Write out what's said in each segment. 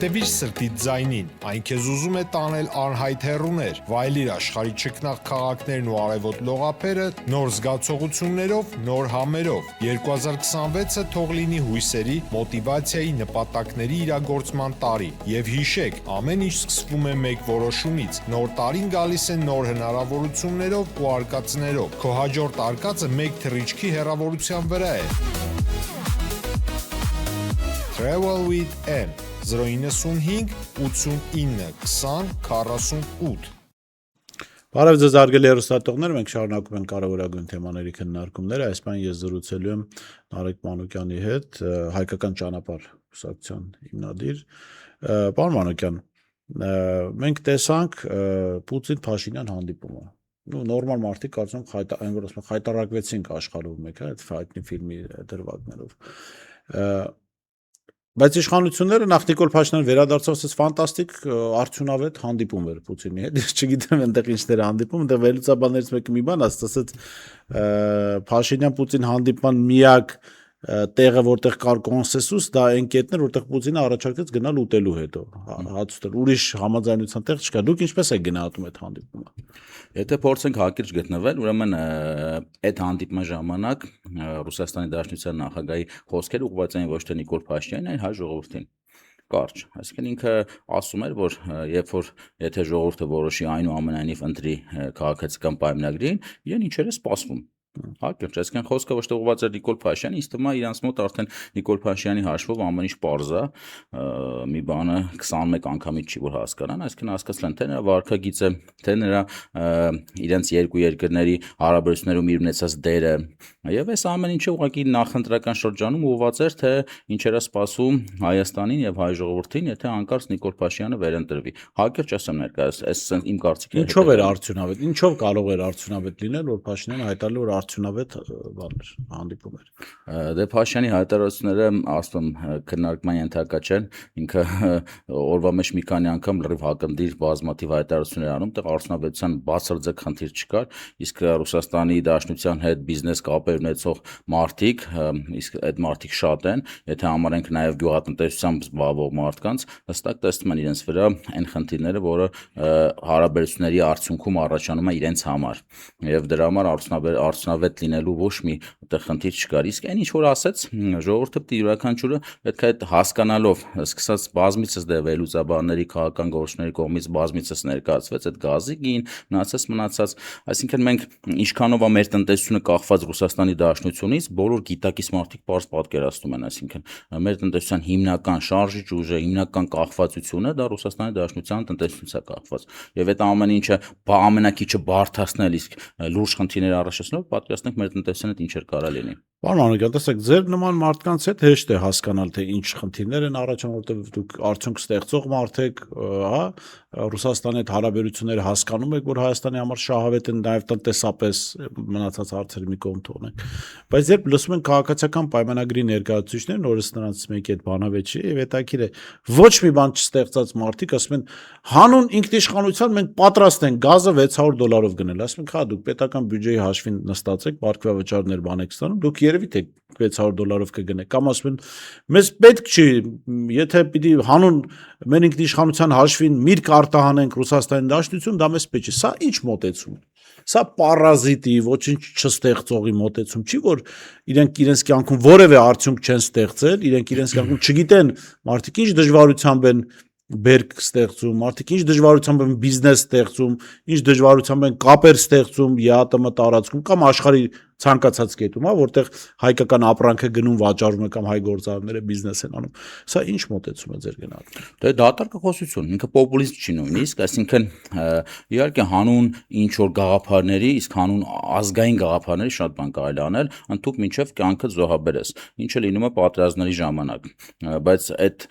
Հետևիր սրտիդ ձայնին, այն քեզ ուզում է տանել անհայտ հեռուներ, վայելիր աշխարհի չքնաղ քաղաքներն ու արևոտ լողափերը նոր զգացողություններով, նոր համերով։ 2026-ը թող լինի հույսերի, մոտիվացիայի, նպատակների իրագործման տարի։ Եվ հիշեք, ամեն ինչ սկսվում է մեկ որոշումից։ Նոր տարին գալիս է նոր հնարավորություններով ու արկածներով։ Քո հաջորդ արկածը մեկ թռիչքի հեռավորության վրա է։ Travel with M 095 89 20 48 Բարև ձեզ արգելի հեռուստատողներ, մենք շարունակում ենք կարևորագույն թեմաների քննարկումները, այս բան ես զրուցելու եմ Նարեկ Մանուկյանի հետ, հայկական ճանապարհ կուսակցության հիմնադիր։ Պարոն Մանուկյան, մենք տեսանք Պուտին-Փաշինյան հանդիպումը։ Նորմալ մարդիկ կարծում եմ այն որ ասում խայտարակվեցին աշխարհով մեկ, այդ Fight-ի ֆիլմի դրվագներով։ Բայց իշխանությունները նախ Նիկոլ Փաշինյանը վերադարձավ, ասես ֆանտաստիկ արդյունավետ հանդիպում էր Պուտինի հետ։ Ես չգիտեմ այնտեղ ինչներ հանդիպում, այնտեղ վերլուծաբաններից մեկը մի բան ասաց, Փաշինյան-Պուտին հանդիպման միակ տեղը, որտեղ կար կոնսենսուս, դա այն կետն էր, որտեղ Պուտինը առաջարկեց գնալ ուտելու հետո, հաց ուտել։ Ուրիշ համաձայնության տեղ չկա։ Դուք ինչպես եք գնահատում այդ հանդիպումը։ Եթե փորձենք հակիրճ գտնվել, ուրեմն այդ հանդիպման ժամանակ Ռուսաստանի Դաշնության նախագահի խոսքերը ուղղված էին ոչ թե Նիկոլ Փաշինյանին, այլ հայ ժողովրդին։ Կարճ, այսինքն ինքը ասում էր, որ եթե ժողովուրդը որոշի այնուամենայնիվ ընտրի քաղաքացիական պայմանագրին, իրեն ինչեր է սպասվում։ Հակիրճ, այսինքն խոսքը ոչ թե ուղղված էր Նիկոլ Փաշինյանին, ինձ թվում է իրանց մոտ արդեն Նիկոլ Փաշինյանի հաշվով ամեն ինչ պարզ է, մի բանը 21 անգամից չի որ հասկանան, այսինքն հասկացան թե նրա վարքագիծը, թե նրա իրենց երկու երկրների հարաբերություններում իր ունեցած դերը, եւ այս ամեն ինչը ուղղակի նախընտրական շրջանում ուղղված էր, թե ինչեր է սպասում Հայաստանին եւ հայ ժողովրդին, եթե անկարծ Նիկոլ Փաշինյանը վերընտրվի։ Հակիրճ ասեմ ներկայիս, այս իմ կարծիքն է։ Ինչով էր արդյունավետ, ինչով կարող էր արդյունավետ լինել, որ Փաշինյանը հայտարարել որ արդյունավետ բան էր, հանդիպում էր։ Դե Փաշինյանի հայտարարությունները ասում քննարկման ենթակա չեն, ինքը օրվա մեջ մի քանի անգամ լրիվ հակնդիր բազմաթիվ հայտարարություններ անում, տեղ արդյունավետության բացարձակ խնդիր չկար, իսկ Ռուսաստանի Դաշնության հետ բիզնես կապեր ունեցող մարդիկ, իսկ այդ մարդիկ շատ են, եթե համարենք նաև գյուղատնտեսությամբ զբաղվող մարդկանց, հստակ տեսնում են իրենց վրա այն խնդիրները, որը հարաբերությունների արդյունքում առաջանում է իրենց համար, եւ դրա համար արդյունավետ լինելու ոչ մի այդտեղ խնդիր չկար, իսկ այն ինչ որ ասեց ժողովուրդը պիտի յուրաքանչյուրը պետք է այդ հասկանալով, սկսած բազմիցս դե վերլուծաբանների քաղաքական գործիչների կողմից բազմիցս ներկայացվեց այդ գազի գին, մնացած, այսինքն մենք ինչքանով է մեր տնտեսությունը կախված Ռուսաստանի Դաշնությունից, բոլոր գիտակից մարդիկ պարզ պատկերացնում են, այսինքն մեր տնտեսության հիմնական շարժիչ ուժը, հիմնական կախվածությունը դա Ռուսաստանի Դաշնության տնտեսությունից է կախված, եւ այդ ամեն ինչը ամենակիչը բարդացնել, իսկ լուրջ խնդիրներ առաջացնելով պատկերացնենք մեր տնտեսության հետ ինչեր կարա լինի։ Պարոն Մանուկյան, տեսեք, ձեր նման մարդկանց հետ հեշտ է հասկանալ, թե ինչ խնդիրներ են առաջանում, որտեղ դուք արդյունք ստեղծող մարդ եք, հա, Ռուսաստանի հետ հարաբերությունները հասկանում եք, որ Հայաստանի համար շահավետ են, նաև տնտեսապես մնացած հարցերը մի կողմ թողնենք։ Բայց երբ լսում են քաղաքացիական պայմանագրի ներկայացուցիչներն, օրս նրանց մեկի հետ բանավեճի, եւ հետաքրիր է, ոչ մի բան չստեղծած մարդիկ ասում են, հանուն ինքնիշխանության մենք պատրաստ ենք գազը $600 գնել, ասում ենք, հա, դուք պետական բյուջեի հաշվին նստած եք, բարգավաճառներ բան եք ստանում, դուք երևի թե $600 կգնեք, կամ ասում են, մեզ պետք չի, եթե պիտի հանուն մեր ինքնիշխանության հաշվին միրգ արտահանենք Ռուսաստանի Դաշնություն, դա մեզ պետք չի, սա ինչ մոտեցում է։ Սա պարազիտի, ոչինչ չստեղծողի մոտեցում չի, որ իրենց կյանքում որևէ արդյունք չեն ստեղծել, իրենք իրենց կյանքում չգիտեն մարդիկ ինչ դժվարությամբ են բերք ստեղծում, մարդիկ ինչ դժվարությամբ են բիզնես ստեղծում, ինչ դժվարությամբ են կապեր ստեղծում ԵԱՏՄ տարածքում կամ աշխարհի ցանկացած կետում, հա, որտեղ հայկական ապրանքը գնում վաճառվում է կամ հայ գործարարները բիզնես են անում։ Սա ինչ մոտեցում է ձեր գնահատականը։ Դե դատարկախոսություն, ինքը պոպուլիզմ չի նույնիսկ, այսինքն իհարկե հանուն ինչ որ գաղափարների, իսկ հանուն ազգային գաղափարների շատ բան կարելի անել, ընդհանուր մինչև կյանքը զոհաբերես, ինչը լինում է պատերազմների ժամանակ, բայց այդ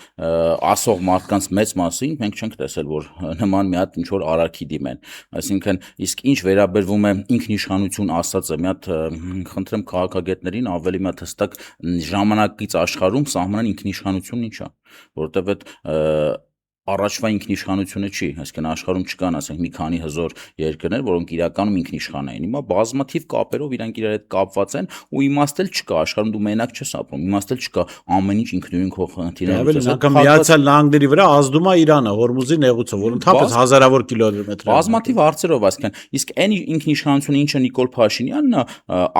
ասող մարդկանց մեծ մասին մենք չենք տեսել, որ նման մի հատ ինչ որ արարքի դիմեն, այսինքն իսկ ինչ վերաբերվում է ինքնիշխանություն ասածը մի հատ խնդրեմ քաղաքագետներին ավելի մատ հստակ ժամանակից աշխարհում սահմանան ինքնիշխանությունն ինչ է, որովհետև այդ առաջվա ինքնիշխանությունը չի, այսինքն աշխարհում չկան, ասենք, մի քանի հզոր երկրներ, որոնք իրականում ինքնիշխան են։ Հիմա բազմաթիվ կապերով իրանք իրար հետ կապված են ու իմաստ էլ չկա, աշխարհում դու մենակ չես ապրում, իմաստ էլ չկա ամեն ինչ ինքնուրույն քո խնդիրները։ Ավելի անգամ Միացյալ Նահանգների վրա ազդում է Իրանը Հորմուզի նեղուցով, որ ընդհանրապես հազարավոր կիլոմետր է։ Բազմաթիվ հարցերով, այսինքն, իսկ այն ինքնիշխանությունը, ինչը Նիկոլ Փաշինյանն է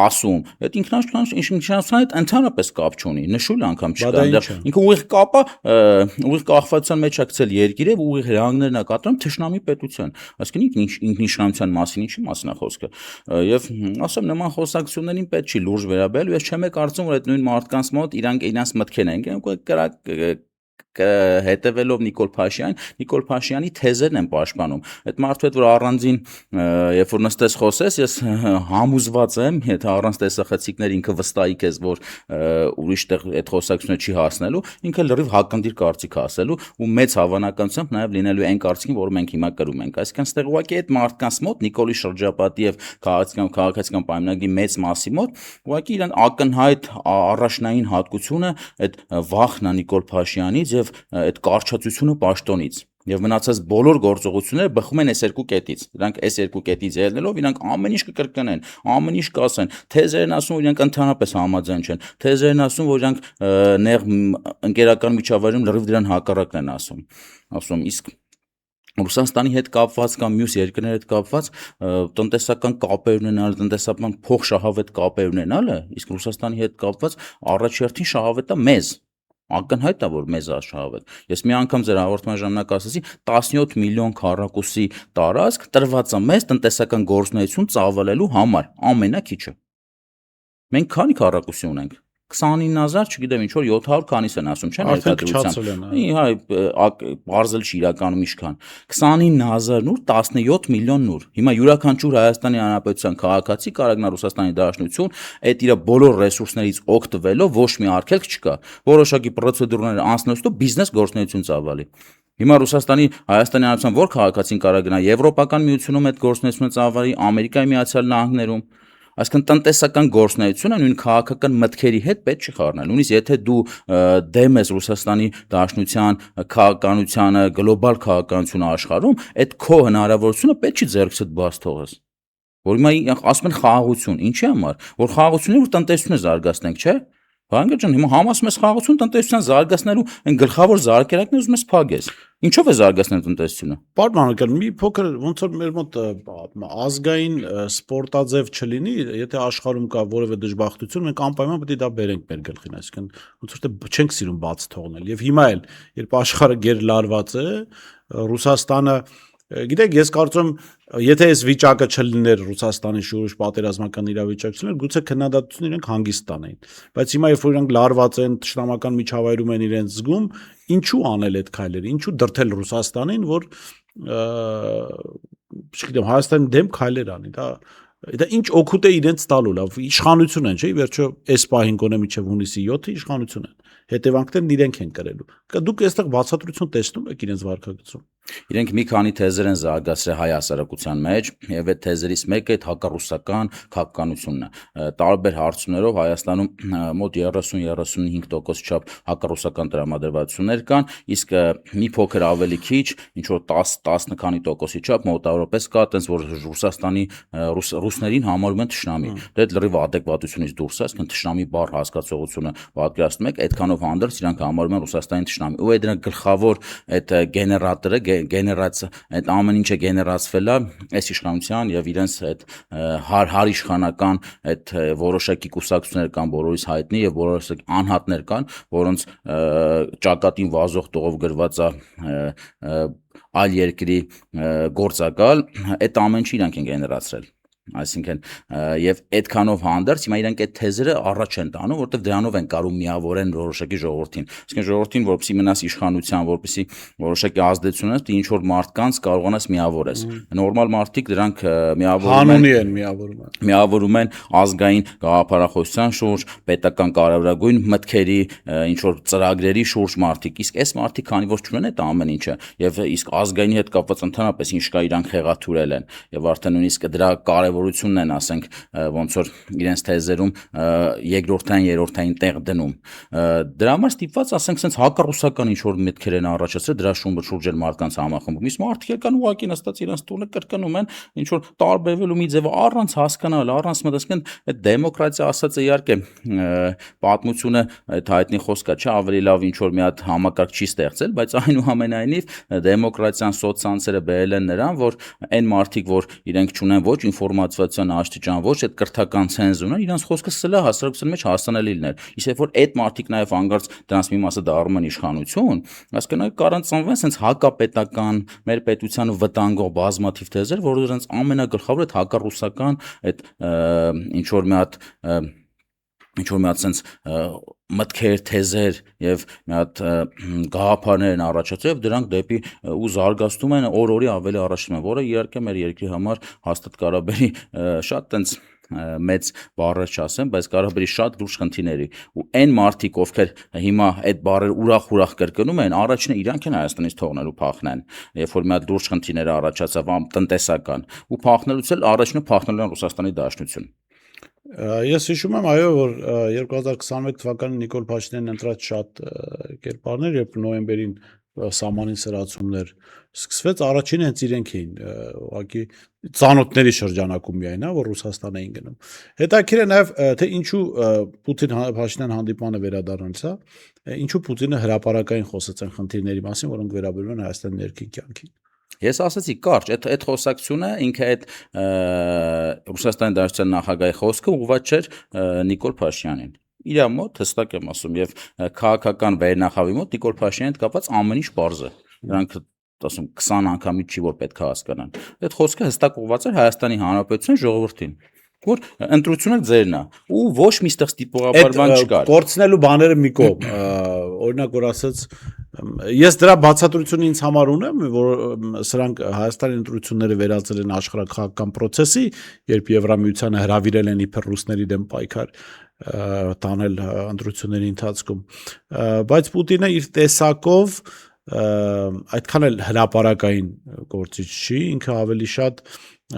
ասում, այդ ինքնիշխանության հետ ընդհանրապես կապ չունի, նշույլ անգամ չկա այնտեղ։ Ինքը ուղիղ կապը, ուղիղ կախվածության մեջ է գցել երկիրը, ուղիղ հրահանգներն է կատարում թշնամի պետության, այսինքն ինքնիշխանության մասին ինչի մասին է խոսքը։ Եվ ասեմ, նման խոսակցություններին պետք չի լուրջ վերաբերել, ես չեմ կարծում, որ այդ նույն մարդկանց մոտ իրանց մտքերն են, հետևելով Նիկոլ Փաշինյանի թեզերն են պաշտպանում։ Այդ մարդու հետ որ առանձին երբ որ նստես խոսես, ես համոզված եմ, եթե առանց տեսախցիկներ ինքը վստահի քեզ, որ ուրիշ տեղ այդ խոսակցությունը չի հասնելու, ինքը լրիվ հակնդիր կարծիք ասելու ու մեծ հավանականությամբ նաև լինելու այն կարծիքին, որը մենք հիմա կրում ենք։ Այսինքն ստեղ ուղղակի այդ մարդկանց մոտ Նիկոլի շրջապատի եւ քաղաքացիական պայմանագրի մեծ մասի մոտ ուղղակի իրան ակնհայտ առաջնային հատկությունը այդ վախն է Նիկոլ Փաշինյանից եւ այդ կարճացությունը պաշտոնից եւ մնացած բոլոր գործողությունները բխում են այս երկու կետից։ Իրանք այս երկու կետից ելնելով իրանք ամեն ինչ կկրկնեն, ամեն ինչ կասեն։ Թեզերն ասում որ իրանք ընդհանրապես համաձայն չեն։ Թեզերն ասում որ իրանք նեղ ընկերական միջավայրում լրիվ դրան հակառակն են ասում։ Իսկ Ռուսաստանի հետ կապված կամ մյուս երկրների հետ կապված տնտեսական կապեր ունենալ, տնտեսական փոխշահավետ կապեր ունենալը, իսկ Ռուսաստանի հետ կապված առաջերտին շահավետը մեզ ակնհայտ է որ մեզ շահավետ։ Ես մի անգամ ձեր հաղորդման ժամանակ ասացի 17 միլիոն քառակուսի տարածք տրված է մեզ տնտեսական գործունեություն ծավալելու համար, ամենակիչը։ Մենք քանի քառակուսի ունենք։ 29000, չգիտեմ ինչ որ 700 քանիս են ասում, չէ՞, ներկայացուցիչը։ Իհա, բարձել չի իրականում ինչքան։ 29000 նուր, 17 միլիոն նուր։ Հիմա յուրաքանչյուր Հայաստանի Հանրապետության քաղաքացի կարող է Ռուսաստանի Դաշնություն այդ իր բոլոր ռեսուրսներից օգտվելով ոչ մի արգելք չկա։ Որոշակի պրոցեդուրներ անցնելուց հետո բիզնես գործունեություն ծավալի։ Հիմա Ռուսաստանի Հայաստանի Հանրապետության որ քաղաքացին կարող գնա Եվրոպական միությունում այդ գործունեությունը ծավալի, Ամերիկայի Միացյալ Նահանգներում։ Այսինքն տնտեսական գործունեությունը նույն քաղաքական մտքերի հետ պետք չի խառնել։ Նույնիսկ եթե դու դեմ ես Ռուսաստանի Դաշնության քաղաքականությանը, գլոբալ քաղաքականությունը աշխարհում, այդ քո հնարավորությունը պետք չի ձեռքսդ բաց թողես։ Որ հիմա ասում են խաղաղություն, ինչի համար, որ խաղաղությունն որ տնտեսությունը զարգացնենք, չէ՞։ Վանգեր ջան, հիմա համասում ես խաղաղություն տնտեսության զարգացնելու այն գլխավոր զարգերակն ուզում ես փագես։ Ինչով է զարգացնել տնտեսությունը։ Պարոն, մի փոքր ոնց որ մեր մոտ ազգային սպորտաձև չլինի, եթե աշխարհում կա որևէ դժբախտություն, մենք անպայման պետք է դա բերենք մեր գլխին, այսինքն ոնց որ թե չենք սիրում բաց թողնել։ Եվ հիմա էլ, երբ աշխարհը գերլարված է, Ռուսաստանը գիտեք, ես կարծում եթե այս վիճակը չլիներ Ռուսաստանի շուրջ պատերազմական իրավիճակ չլիներ, գուցե քննադատությունները իրենք հանգիստ տանեին։ Բայց հիմա երբ որ իրենք լարված են, ճշտամական միջավայրում են իրենց զգում, ինչու անել այդ քայլերը, ինչու դրթել Ռուսաստանին, որ չգիտեմ, Հայաստանի դեմ քայլեր անի, դա ինչ օգուտ է իրենց տալու, լավ, իշխանություն են, չէ՞, ի վերջո այս պահին կոնե մինչև հունիսի 7-ը իշխանություն են։ Հետևանքներն իրենք են կրելու։ Դուք այստեղ բացատրություն տեսնում եք իրենց վարքագծում։ Իրենք մի քանի թեզեր են զարգացրել հայ հասարակության մեջ, եւ այդ թեզերից մեկը այդ հակառուսական քաղաքականությունն է։ Տարբեր հարցումներով Հայաստանում մոտ 30-35% չափ հակառուսական տրամադրվածություններ կան, իսկ մի փոքր ավելի քիչ, ինչ որ 10 քանի տոկոսի չափ մոտավորապես կա, այտենց որ Ռուսաստանի ռուսներին համարում են թշնամի։ Դա այդ լրիվ adekvatությունից դուրս է, այսինքն թշնամի բառ հասկացողությունը պատկերացնում եք, այդքանով հանդերձ իրանք համարում են Ռուսաստանի թշնամի։ Ու այդ դրանք գլխավոր այդ գեներատորը այդ ամեն ինչը գեներացվել է այս իշխանության եւ իրենց այդ հարիշխանական այդ որոշակի կուսակցություններ կան, բոլորիս հայտնի եւ որոշակի անհատներ կան, որոնց ճակատին վազող տողով գրված է այլ երկրի գործակալ, այդ ամեն ինչը իրանք են գեներացրել։ Այսինքն եւ այդքանով հանդերձ հիմա իրանք այդ թեզերը առաջ են տանում, որովհետեւ դրանով են կարող միավորեն որոշակի ժողովրդին։ Այսինքն ժողովրդին, որպեսզի մնաս իշխանության, որպեսզի որոշակի ազդեցություն ունես, ինչ որ մարդկանց կարողանաս միավորես։ Նորմալ մարդիկ դրանք միավորում են ազգային գաղափարախոսության շուրջ, պետական կարևորագույն մտքերի, ինչ որ ծրագրերի շուրջ մարդիկ։ Իսկ այս մարդիկ քանի որ չունեն այդ ամեն ինչը եւ իսկ ազգայինի հետ կապված ընդհանրապես ինչ կա իրանք խեղաթյուրել են եւ արդեն նույնիսկ դրա կարևոր կարևորությունն են, ասենք, ոնց որ իրենց թեզերում երկրորդային, երրորդային տեղ դնում։ Դրա համար ստիպված, ասենք, sense հակառուսական ինչ որ մտքեր են առաջացրել դրա շուրջ մարդկանց համախմբում։ Իսկ մարդիկ կան ուղղակի նստած իրենց տունը կրկնում են ինչ որ տարբերվելու մի ձև առանց հասկանալ, առանց մտածել, այդ դեմոկրատիա ասածը իհարկե պատմությունը այդ հայտնի խոսքա չէ, ավելի լավ ինչ որ մի հատ համակարգ չի ստեղծել, բայց այնուամենայնիվ դեմոկրատիան սոցցանցերը բերել են նրան, որ այն մարդիկ, որ իրենք չունեն ոչ ինֆորմացիոն աստիճան, ոչ այդ կրթական ցենզուրը, իրենց խոսքը սլա հասարակության մեջ հասանելի լիներ։ Իսկ երբ որ այդ մարդիկ նաև հանգարց դրանց մի մասը դառնում են իշխանություն, հասկանալ կարան ծնվեն sense հակապետական, մեր պետությանը վտանգող բազմաթիվ թեզեր, որ դրանց ամենագլխավոր այդ հակառուսական այդ ինչ որ մի հատ sense մտքեր, թեզեր եւ մի հատ գաղափարներ են առաջացել եւ դրանք դեպի ու զարգացնում են օր-օրի ավելի առաջանում, որը իհարկե մեր երկրի համար հաստատ կարաբերի շատ տենց մեծ բառեր չասեմ, բայց կարաբերի շատ լուրջ խնդիրների ու այն մարդիկ, ովքեր հիմա այդ բառերը ուրախ կրկնում են, առաջինը իրանք են Հայաստանից թողնելու փախնեն, երբ որ մի հատ լուրջ խնդիրներ առաջացավ տնտեսական ու փախնելուց էլ առաջինը փախնելու են Ռուսաստանի Դաշնություն։ Ես հիշում եմ, այո, որ 2021 թվականին Նիկոլ Փաշինյանն ընտրած շատ կերպարներ, երբ նոյեմբերին սահմանին սրացումներ սկսվեց, առաջինը հենց իրենք էին, ուղղակի ծանոթների շրջանակում միայն, որ Ռուսաստան էին գնում։ Հետաքրքիր է նաև, թե ինչու Պուտին-Փաշինյան հանդիպանը վերադառնալիս է, ինչու Պուտինը հրապարակային խոսեց այն խնդիրների մասին, որոնք վերաբերում են Հայաստանի ներքին կյանքին։ Ես ասացի կարճ, այդ խոսակցությունը ինքը այդ Ռուսաստանի Դաշնության նախագահի խոսքը ուղղված չէր Նիկոլ Փաշինյանին։ Իր մոտ հստակ եմ ասում եւ քաղաքական վերնախավի մոտ Նիկոլ Փաշինյանի հետ կապված ամեն ինչ պարզ է։ Նրանք ասում 20 անգամից չի որ պետք է հասկանան։ Այդ խոսքը հստակ ուղղված էր Հայաստանի Հանրապետության ժողովրդին, որ ընտրությունը ձերն է ու ոչ մի ստեղ ստիպողաբար բան չկար։ Կորցնելու բաները մի կողմ, օրինակ որ ասած ես դրա բացատրությունը ինձ համար ունեմ, որ սրանք Հայաստանի ընտրությունները վերածել են աշխարհակաղակական process-ի, երբ Եվրամիությանը հրավիրել են իբր ռուսների դեմ պայքար տանել ընտրությունների ընթացքում, բայց Պուտինը իր տեսակով այդքան էլ հրապարակային գործիչ չի, ինքը ավելի շատ,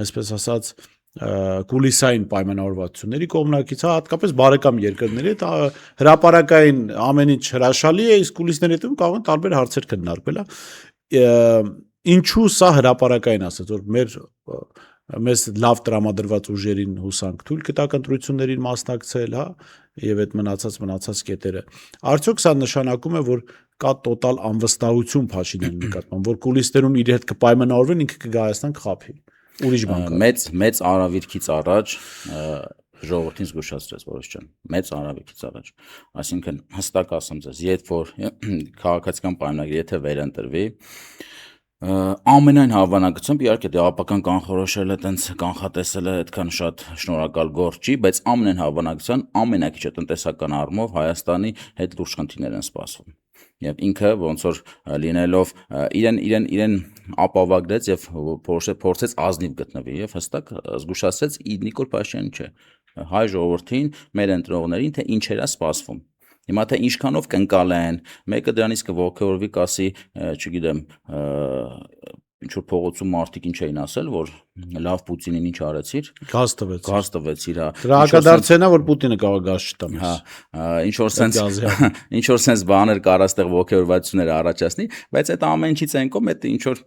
այսպես ասած, կուլիսային պայմանավորվածությունների կողմնակից, հատկապես բարեկամ երկրների հետ հրապարակային ամեն ինչ հրաշալի է, իսկ կուլիսների հետ կարող են տարբեր հարցեր քննարկվել, ինչու սա հրապարակային ասած, որ մեզ լավ տրամադրված ուժերին հուսանք թույլ կտակ ընտրություններին մասնակցել, եւ այդ մնացած կետերը։ Արդյոք սա նշանակում է, որ կա տոտալ անվստահություն Փաշինյանի նկատմամբ, որ կուլիսներում իր հետ կպայմանավորվեն, ինքը կգա Հայաստան կխաբի։ Ուրիշ բան կա։ Մեծ արավիրքից առաջ ժողովրդին զգուշացրեց Բորիս ջան, մեծ արավիրքից առաջ, այսինքն հստակ ասեմ ձեզ, երբ որ քաղաքացիական պայմանագիրը եթե վերընտրվի, ամենայն հավանականությամբ իհարկե դեպական կանխորոշելը, տենց կանխատեսելը այդքան շատ շնորհակալ գործ չի, բայց ամենայն հավանականությամբ ամենակիչը տնտեսական առումով Հայաստանի հետ լուրջ խնդիրներ են սպասվում։ Եվ ինքը ոնց որ լինելով իրեն ապավագրեց եւ փորձեց ազնիվ գտնվի եւ հստակ զգուշացրեց Նիկոլ Փաշինյանը չէ, հայ ժողովրդին, մեր ընտրողներին, թե ինչեր է սպասվում։ Հիմա թե ինչքանով կընկալեն, մեկը դրանից կողքավորվի, կասի, չգիտեմ, ինչ որ փողոցում մարդիկ ինչ էին ասել, որ լավ Պուտինին ինչ արեցիր, գազ տվեց իր։ Դրա հակադարձն է, որ Պուտինը կարող գազ չտա։ Ինչ որ sense բաներ կար այստեղ ողջավորվածություններ առաջացնի, բայց այդ ամեն ինչից այն կողմ այդ ինչ որ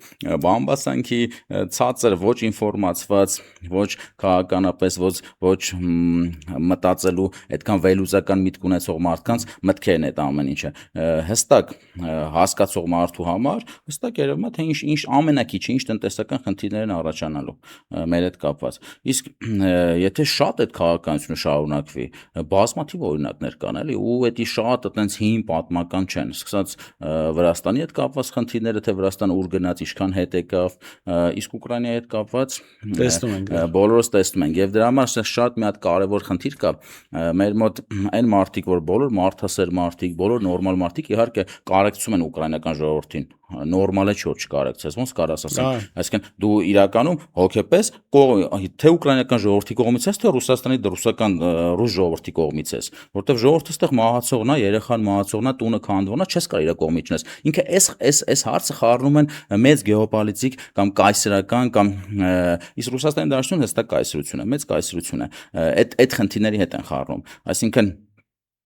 բամբասանքի ցածր, ոչ ինֆորմացված, ոչ քաղաքականապես, ոչ մտածելու այդքան վերլուծական միտք ունեցող մարդկանց մտքերն այդ ամեն ինչը հստակ հասկացող մարդու համար հստակ երևում է թե ինչ ամենակիչը ինչ տնտեսական խնդիրներ են առաջանալու մեր հետ կապված։ Իսկ եթե շատ այդ քաղաքականությունը շարունակվի, բազմաթիվ օրինակներ կան, էլի, ու դա շատ այտենց հին պատմական չեն, սկսած Վրաստանի հետ կապված խնդիրները, թե Վրաստանը ուր գնաց, ինչքան հետ եկավ, իսկ Ուկրաինայի հետ կապված բոլորս տեսնում ենք, եւ դրա համար շատ մի հատ կարեւոր խնդիր կա մեր մոտ այն մարդիկ, որ բոլոր մարդասեր մարդիկ, բոլոր նորմալ մարդիկ իհարկե կարեկցում են ուկրաինական ժողովրդին, նորմալ է չի որ չկարեկցես, ոնց կարաս ասեմ, այսինքն դու իրականում հոգեպես թե ուկրաինական ժողովրդի կողմից ես, թե Ռուսաստանի ռուսական ռուս ժողովրդի կողմից ես, որտեվ ժողովուրդը այստեղ մահացողն է, երեխան մահացողն է, տունը քանդվողն է, չես կարող իր կողմից չնես։ Ինքը այս հարցը խառնում են մեծ գեոպոլիտիկ կամ կայսերական կամ իսկ Ռուսաստանի դաշնուն հստակ կայսրություն է, մեծ կայսրություն է։ Այդ խնդիրների հետ են խառնում։ Այսինքն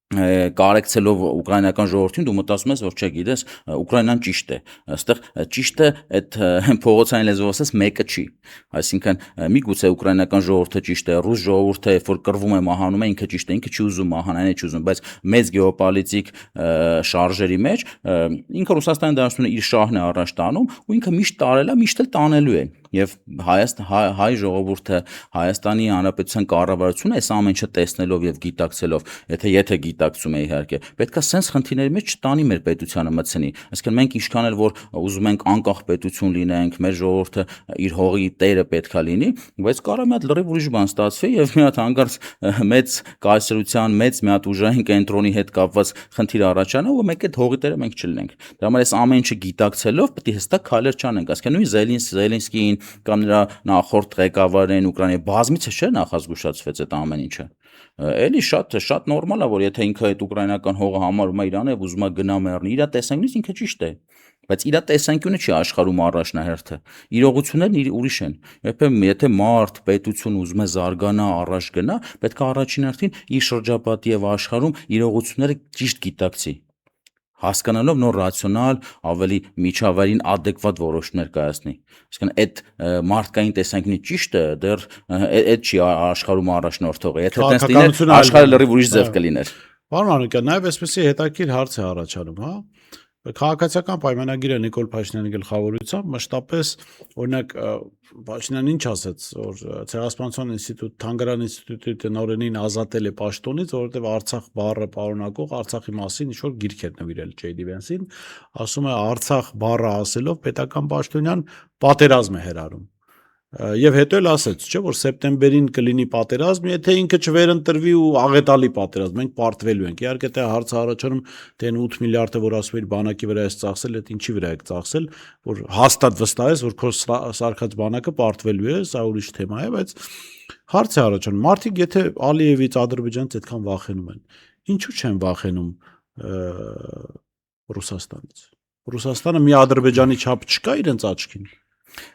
կարեկցելով ուկրաինական ժողովրդին դու մտածում ես որ չէ գիտես Ուկրաինան ճիշտ է այստեղ ճիշտը այդ փողոցային լեզվով ասած մեկը չի այսինքն միգուցե ուկրաինական ժողովուրդը ճիշտ է ռուս ժողովուրդը երբ որ կռվում է մահանում է ինքը ճիշտ է ինքը չի ուզում մահանան չի ուզում բայց մեծ գեոպոլիտիկ շարժերի մեջ ինքը Ռուսաստանի դաշնությունը իր շահն է առաջ տանում ու ինքը միշտ տարել է միշտ էլ տանելու է եւ հայ ժողովուրդը Հայաստանի Հանրապետության կառավարությունը այս ամեն ինչը տեսնելով եւ գիտակցելով եթե գիտակցում է իհարկե պետքա սենց խնդիրների մեջ չտանի մեր պետությանը մտցնի այսինքն մենք ինչքան էլ որ ուզում ենք անկախ պետություն լինենք մեր ժողովուրդը իր հողի տերը պետքա լինի բայց կարա մի հատ լրիվ ուրիշ բան ստացվի եւ մի հատ հանգարց մեծ կայսրության մեծ մի հատ ուժային կենտրոնի հետ կապված խնդիր առաջանա ու մենք այդ հողի տերը մենք չլինենք դրա համար այս ամեն ինչը գիտակցելով պետք է հստակ քայլեր չանենք այսինքն նույն Զելենսկին կամ նրա նախորդ ղեկավարին Ուկրաինայի բազմիցս չէ նախազգուշացվեց այդ ամեն ինչը էլի շատ նորմալ է որ եթե ինքը այդ ուկրաինական հողը համարում է իրան եւ ուզում է գնա մեռնի իր տեսանկյունից ինքը ճիշտ է բայց իր տեսանկյունը չի աշխարհում առաջնահերթը իրողություններն ուրիշ են երբեմն եթե մարդ պետություն ուզում է զարգանա առաջ գնա պետք է առաջին հերթին իր շրջապատի եւ աշխարհում իրողությունները ճիշտ գիտակցի հասկանալով նոր ռացիոնալ ավելի միջավայրին adekvat որոշումներ կայացնի այսինքն այդ մարդկային տեսանկյունի ճիշտը դեռ այդ չի աշխարհում առաջնորդողը եթե այդպես լիներ աշխարհը լրիվ ուրիշ ձև կլիներ Պարոն Մանուկյան նաև այսպեսի հետաքրքիր հարց է առաջանում հա Քաղաքացիական պայմանագիրը Նիկոլ Փաշինյանի գլխավորությամբ մշտապես օրինակ Փաշինյանն ինչ ասաց որ ցեղասպանության ինստիտուտ Թանգարան ինստիտուտի տնօրենին ազատել է պաշտոնից որովհետև Արցախ բառը պարունակող Արցախի մասին ինչ որ գիրք էր նվիրել J.D. Vance-ին ասում է Արցախ բառը ասելով պետական պաշտոնյան պատերազմ է հերարում Եվ հետո էլ ասեց, չէ՞ որ սեպտեմբերին կլինի պատերազմ, եթե ինքը չվերընտրվի ու աղետալի պատերազմ, մենք պարտվելու ենք։ Իհարկե թե հարցը առաջանում թե 8 միլիարդը որ ասում էր բանակի վրա է ծախսել, այդ ինչի վրա է ծախսել, որ հաստատ վստահ ես, որ քո սարքած բանակը պարտվելու է, սա ուրիշ թեմա է, բայց հարց է առաջանում, մարդիկ եթե Ալիևից Ադրբեջանից այդքան վախենում են, ինչու չեն վախենում Ռուսաստանից։ Ռուսաստանը մի Ադրբեջանի չափ չկա իրենց աչքին։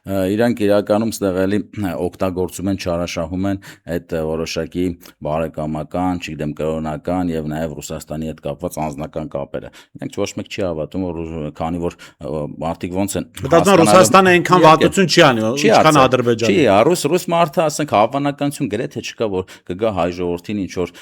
Իրանք իրականում ստեղ էլի օգտագործում են չարաշահում են այդ որոշակի բարեկամական, չգիտեմ կրոնական եւ նաեւ Ռուսաստանի հետ կապված անձնական կապերը։ Իրանք ոչ մեկ չի հավատում որ քանի որ մարդիկ ոնց են Մտածում Ռուսաստանը այնքան վատություն չի անի, ինչքան Ադրբեջանը։ Չի, ռուս մարդը ասենք հավանականություն գրեթե չկա որ կգա հայ ժողովրդին ինչ որ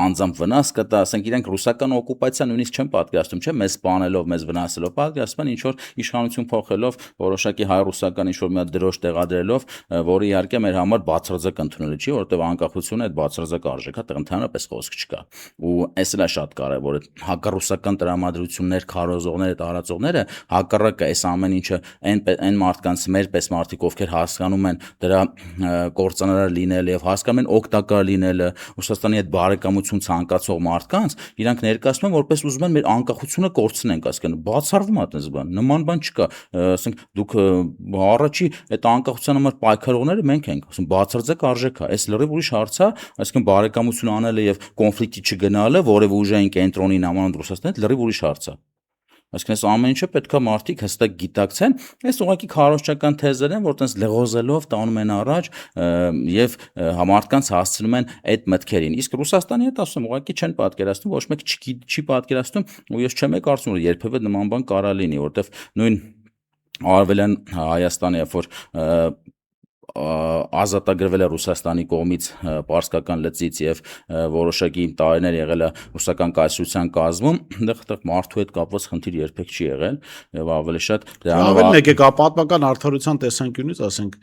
անձամբ վնաս կտա, ասենք իրանք ռուսական օկուպացիա նույնիսկ չեն պատկերացնում, չէ՞, մեզ սպանելով, մեզ վնասելով, պատկերացնում են ինչ որ իշխանություն փոխելով որոշակի հայ-ռուսական ինչ-որ մի հատ դրոշ տեղադրելով, որը իհարկե մեր համար բացարձակ ընդունելի չի, որովհետև անկախությունը այդ բացարձակ արժեք է, այդտեղ ընդհանրապես խոսք չկա։ Ու այս էլ է շատ կարևոր, այդ հակառուսական տրամադրություններ, քարոզողները, տարածողները հակառակը այս ամեն ինչը այն մարդկանց մերպես մարդիկ, ովքեր հասկանում են դրա կործանարար լինելը եւ հասկանում են օգտակար լինելը, Ռուսաստանի հետ բարեկամություն ցանկացող մարդկանց, իրանք ներկայացնում են որպես ուզում են մեր անկախությունը կորցնենք, այսինքն բացառվում է այդպես բան, նման բան չկա, ասենք դուք առաջի այդ անկախության համար պայքարողները մենք ենք, ասում բացարձակ արժեք է, այս լրիվ ուրիշ հարց է, այսինքն բարեկամություն անելը եւ կոնֆլիկտի չգնալը, որևէ ուժային կենտրոնի նամանդ Ռուսաստանից լրիվ ուրիշ հարց է։ Այսինքն այս ամեն ինչը պետքա մարդիկ հստակ գիտակցեն, այս ուղղակի քարոզչական թեզեր են, որ տենց լեղոզելով տանում են առաջ եւ մարդկանց հասցնում են այդ մտքերին։ Իսկ Ռուսաստանի հետ ասում ուղղակի չեն պատկերացնում, ոչ մեկ չի պատկերացնում, ու ես չեմ կարծում, որ երբևէ նման բան կարա լինի, որովհետեւ նույն Արևելյան Հայաստանը, երբ որ ազատագրվել է Ռուսաստանի կողմից Պարսկական լծից եւ որոշակի տարիներ եղել է ռուսական կայսրության կազմում, այնտեղ մարդու հետ կապված խնդիր երբեք չի եղել եւ ավելի շատ դրանով եկա պատմական արդարության տեսանկյունից, ասենք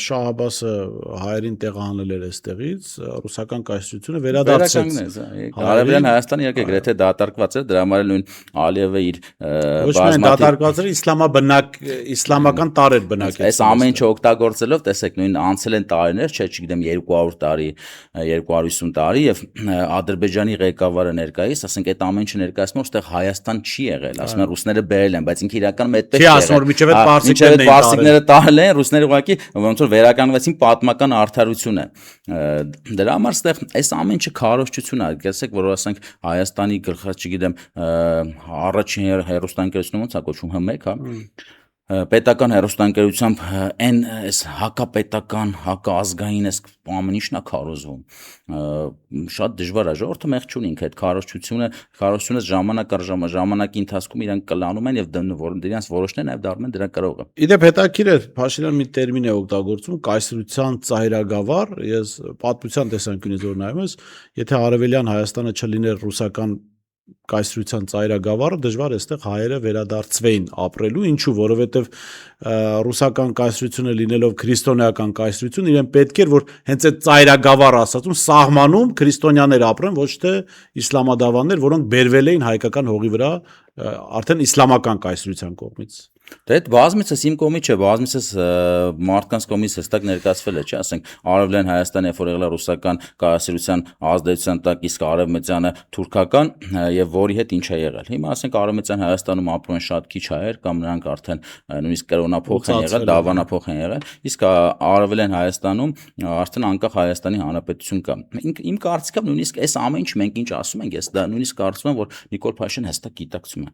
Շահ Աբբասը հայերին տեղահանել էր այստեղից, ռուսական կայսրությունը վերադարձեց։ Արևելյան Հայաստանը իհարկե գրեթե դատարկված էր, դրա համար նույն Ալիևը իր ոչ միայն դատարկված էր, իսլամական տարեր բնակեց։ Այս ամեն ինչը օգտագործել ստեղծելով, տեսեք, նույն անցել են տարիներ, չէ, չգիտեմ 200 տարի, 250 տարի եւ Ադրբեջանի ղեկավարը ներկայիս, ասենք այդ ամեն ինչը ներկայացնում, որտեղ Հայաստան չի եղել, ասում են ռուսները բերել են, բայց ինքը իրականում այդպես չի ասում, որ միջև այդ պարսիկները տարել են, ռուսները ուղղակի ոնց որ վերականգնվեցին պատմական արդարությունը։ Դրա համար այստեղ այս ամեն ինչը քարոզչություն է, գիտեք, որ ասենք Հայաստանի գլխա, չգիտեմ, առաջին հերոստանգերությունը ոնց է կոչվում, H1, հա։ Պետական հերոստանգերությամբ այն այս հակապետական, հակազգային այս ամեն ինչն է քարոզվում։ Շատ դժվար է, ժողովուրդը մեղ չունի ինքը այդ քարոզությունը ժամանակ առ ժամանակի ընթացքում իրանք կլանում են եւ դրանց որոշները նաեւ դառնում են դրա կրողը։ Իդեպ հետաքրքիր է, Փաշինյան մի տերմին է օգտագործում, կայսրության ծայրագավառ, ես պատմության տեսանկյունից որ նայում ես, եթե Արևելյան Հայաստանը չլիներ ռուսական կայսրության ծայրագավառը, դժվար է այստեղ հայերը վերադարձվեին ապրելու, ինչու, որովհետև ռուսական կայսրությունը լինելով քրիստոնեական կայսրություն, իրեն պետք էր, որ հենց այդ ծայրագավառ ասածում սահմանում քրիստոնյաներ ապրեն, ոչ թե իսլամադավաններ, որոնք բերվել էին հայկական հողի վրա արդեն իսլամական կայսրության կողմից։ Դե այդ բազմիցս իմ կողմից չէ, բազմիցս մարդկանց կողմից հստակ ներկայացվել է, չէ, ասենք Արևելյան Հայաստանը, երբ որ եղել է ռուսական կայսրության ազդեցության տակ, իսկ Արևմտյանը թուրքական եւ որի հետ ինչ է եղել։ Հիմա ասենք Արևմտյան Հայաստանում ապրում են շատ քիչ հայեր կամ նրանք արդեն նույնիսկ կրոնափոխ են եղել, դավանափոխ են եղել, իսկ Արևելյան Հայաստանում արդեն անկախ Հայաստանի Հանրապետություն կա։ Իմ կարծիքով նույնիսկ այս ամեն ինչ մենք ինչ ասում ենք, ես դա նույնիսկ կարծում եմ, որ Նիկոլ Փաշինյանը հստակ գիտակցում է։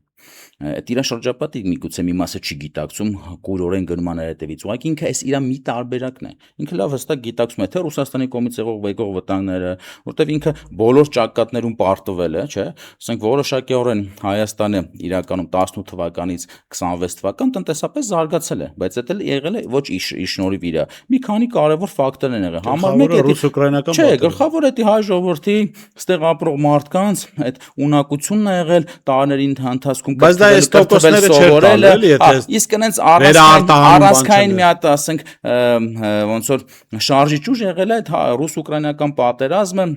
Այդ իր շրջապատի միգուցե մի մասը չգիտակցում, կուրորեն գնում աներ հետևից, ուղղակի ինքը այս իր մի տարբերակն է։ Ինքը լավ հստակ գիտակցում է թե Ռուսաստանի կողմից եղող վտանգները, որտեղ ինքը բոլոր ճակատներում պարտվել է, չէ՞։ Ասենք որոշակիորեն Հայաստանը իրականում 18 թվականից 26 թվական տնտեսապես զարգացել է, բայց դա եղել է ոչ իր շնորհիվ իր։ Մի քանի կարևոր ֆակտորներ են եղել։ Համար մեկը ռուս-ուկրաինական չէ, գլխավոր է հայ ժողովրդի ստեղ ապրող մարդկանց այդ ունակությունն է եղել տարիների ընթացքում, բայց դա այս տոկոսները չէր տալու, էլի, եթե իսկ այնց առանցքային մի հատ, ասենք, ոնց որ շարժիչ ուժ եղել է այդ ռուս-ուկրաինական պատերազմը,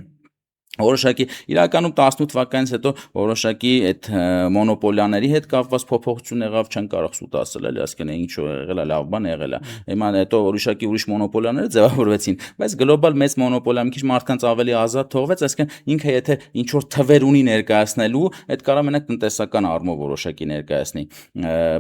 որոշակի իրականում 18 թվականից հետո որոշակի այդ մոնոպոլիաների հետ կապված փոփոխություն եղավ, չեն կարող սուտ ասել, էլի, ասկեն ինչ եղել է, լավ բան եղել է։ Հիմա հետո որոշակի ուրիշ մոնոպոլիաներ ձևավորվեցին, բայց գլոբալ մեծ մոնոպոլիա մի քիչ մարդկանց ավելի ազատ թողվեց, ասկեն ինքը եթե ինչ որ թվեր ունի ներկայացնելու, այդ կարող մենակ տնտեսական առումով որոշակի ներկայացնի,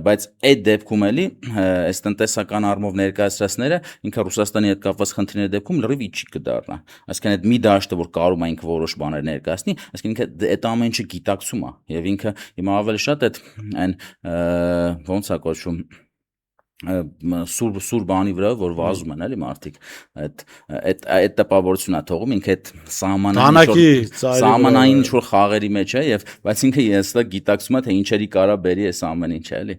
բայց այդ դեպքում էլի այս տնտեսական առումով ներկայացրածները ինքը Ռուսաստանի հետ կապված խնդիրների դեպքում լրիվ իջի կդառնա, ասկեն այդ մի դաշտը որ կարում է ինքը որոշ բաներ ներկայացնի, այսինքն ինքը այդ ամեն ինչը գիտակցում է եւ ինքը հիմա ավելի շատ այդ այն ոնց է կոչվում սուր բանի վրա որ վազում են էլի մարդիկ այդ տպավորությունն է թողում ինքը այդ սահմանային ինչ որ խաղերի մեջ է եւ բայց ինքը հստակ գիտակցում է թե ինչերի կարա բերի այս ամեն ինչը էլի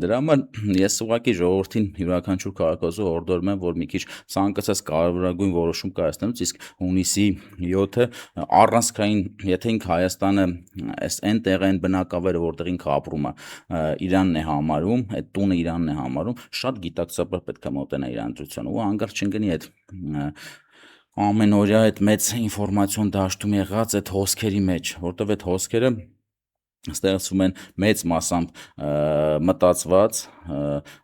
դրա համար ես ուղղակի ժողովրդին յուրաքանչյուր քաղաքացու հորդորում եմ որ մի քիչ ցանկացած կարևորագույն որոշում կայացնելուց իսկ հունիսի 7-ը առանցքային եթե ինքը Հայաստանը այս այն տեղը այն բնակավայրը որտեղ ինքը ապրում է Իրանն է համարում այդ տունը Իրանն է համարում շատ գիտակցաբար պետք է մոտենա իր ընտրությանը ու հանկարծ չընկնի այդ ամենօրյա այդ մեծ ինֆորմացիոն դաշտում եղած այդ հոսքերի մեջ, որտեղ այդ հոսքերը ստեղծվում են մեծ մասամբ մտածված,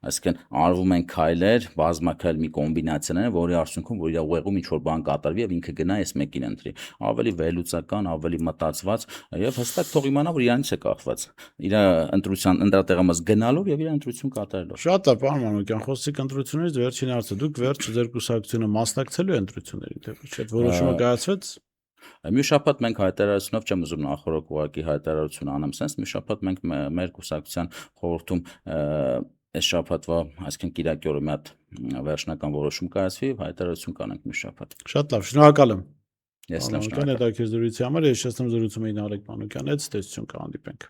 այսինքն արվում են քայլեր, բազմաքայլ մի կոմբինացիաներ, որի արդյունքում որ իր ուղեղում ինչ-որ բան կատարվի եւ ինքը գնա այս մեկին ընտրի, ավելի վերլուծական, ավելի մտածված եւ հստակ թող իմանա, որ իրանից է կախված, իր ընտրության ընտրատեղամաս գնալով եւ իր ընտրություն կատարելով։ Շատ է, պարոն Մանուկյան, խոսեցիք ընտրություններից վերջին հարցը, դուք վերջ ձեր կուսակցությունը մասնակցելու ընտրություններին, թե ոչ, այդ որոշումը կայացվեց։ Մյուս շաբաթ մենք հայտարարությունով չեմ ուզում նախորդ ուղղակի հայտարարություն անեմ, sense մյուս շաբաթ մենք մեր կուսակցության խորհրդում այս շաբաթվա, այսինքն կիրակի օրը մի հատ վերջնական որոշում կայացվի եւ հայտարարություն կանենք մյուս շաբաթ։ Շատ լավ, շնորհակալ եմ։ Ես լավ շնորհակալ եմ։ Հետաքրքիր զրույցի համար ես շնորհում զրուցում էի Նարեկ Մանուկյան հետ, ստեցություն կհանդիպենք։